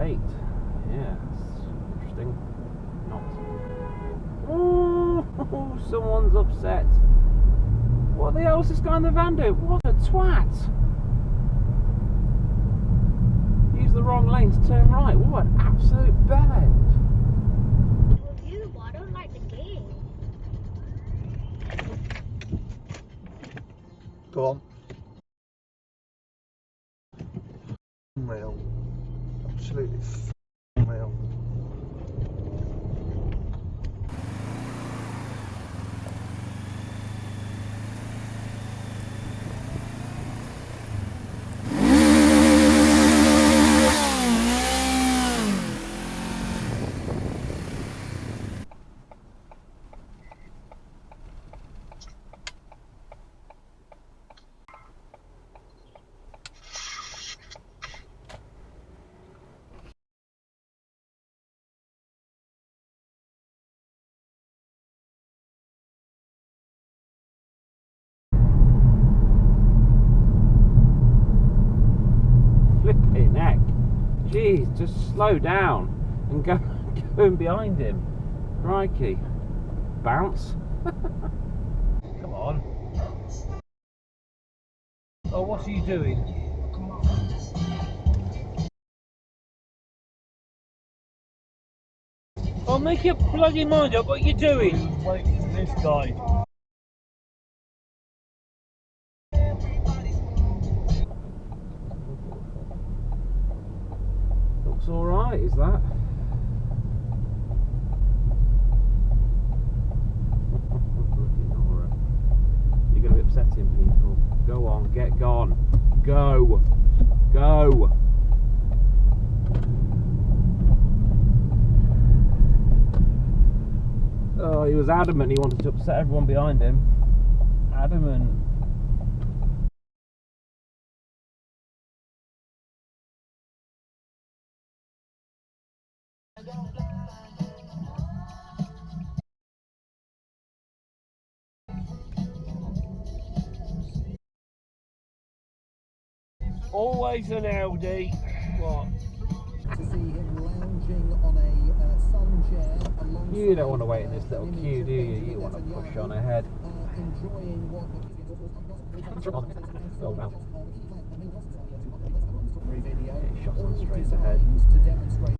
plate. Yeah, it's interesting. Not. Oh, someone's upset. What the hell is this guy in the van doing? What a twat! Use the wrong lane to turn right. What an absolute bellend. I don't like the game. Go on. Real. Absolutely real. Flipping heck. Jeez, just slow down and go in behind him. Crikey. Bounce. Come on. Oh, what are you doing? Come on. Oh, make your bloody mind up what you're doing. Wait for this guy. Looks alright, is that? You're going to be upsetting people. Go on, get gone. Go. Go. Oh, he was adamant he wanted to upset everyone behind him. Adamant. Always an Audi. What? To see him lounging on a sun chair alongside, You don't want to wait in this little queue, do you? You want to push on ahead. enjoying what Go now. video. Yeah, shots on straight ahead. To demonstrate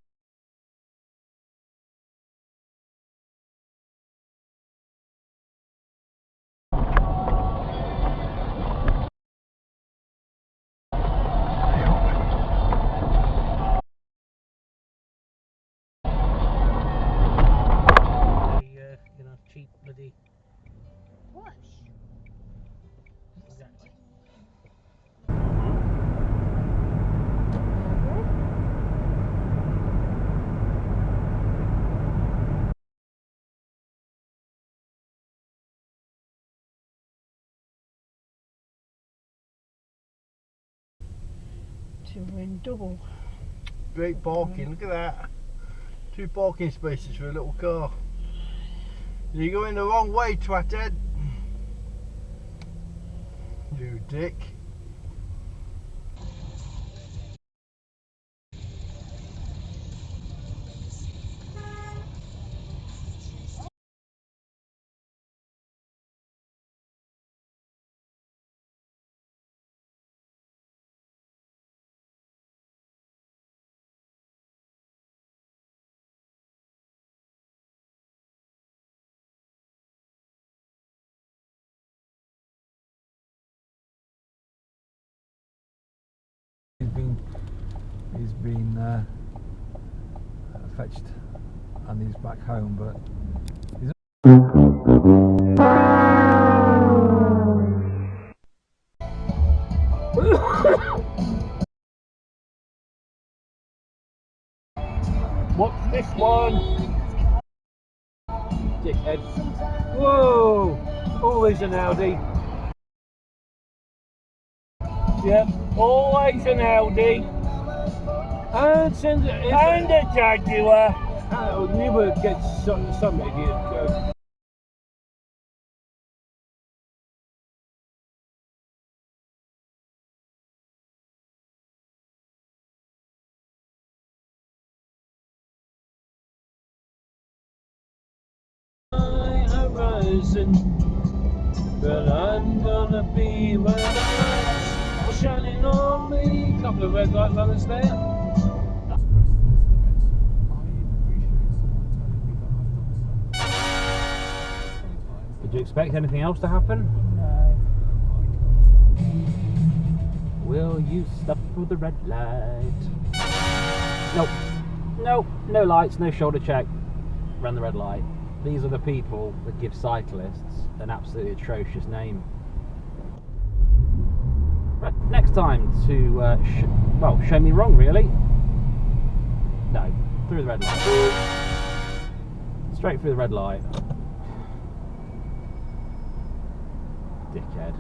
cheap bloody. What? Exactly. We're in double. Great parking, look at that. 2 parking spaces for a little car. You're going the wrong way, twatted. You dick. He's been fetched and he's back home, but he's What's this one? Dickhead. Whoa! Always an Audi. Yep, always an Audi. And And a Jaguar. I knew we'd get some idiot. horizon, but I'm gonna be where the lights are shining on me. Couple of red light runners there. Did you expect anything else to happen? No. Will you stop for the red light? Nope. Nope. No lights, no shoulder check. Ran the red light. These are the people that give cyclists an absolutely atrocious name. Right, next time to, show me wrong really. No, through the red light. Straight through the red light. Dickhead.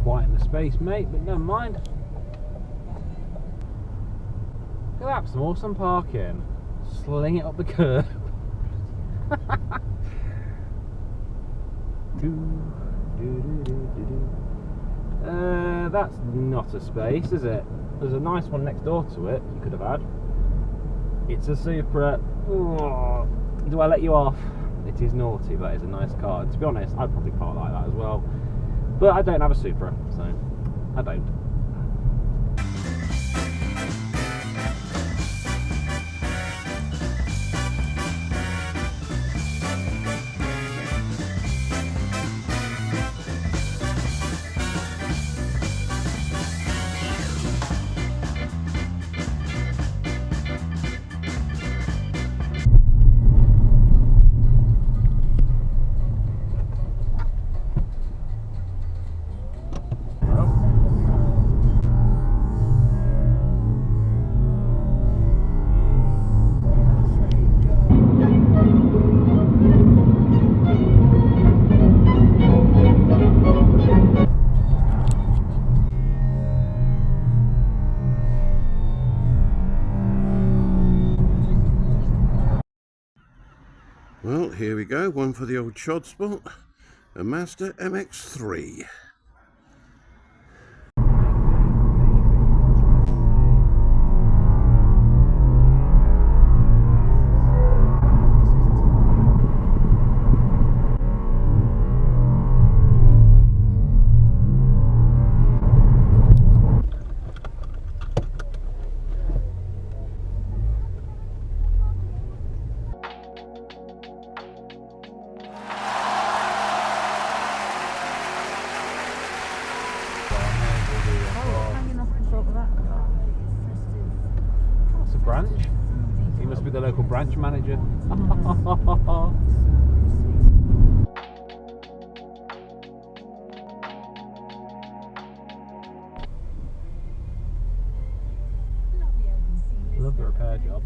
Quite in the space, mate, but never mind. Look at that, some awesome parking. Sling it up the curb. That's not a space, is it? There's a nice one next door to it you could have had. It's a Supra. Oh, do I let you off? It is naughty, but it's a nice car. To be honest, I'd probably park like that as well. But I don't have a Supra, so I don't. Well, here we go, one for the old chod spot, a Mazda MX-3. That's a branch. He must be the local branch manager. Love the repair job.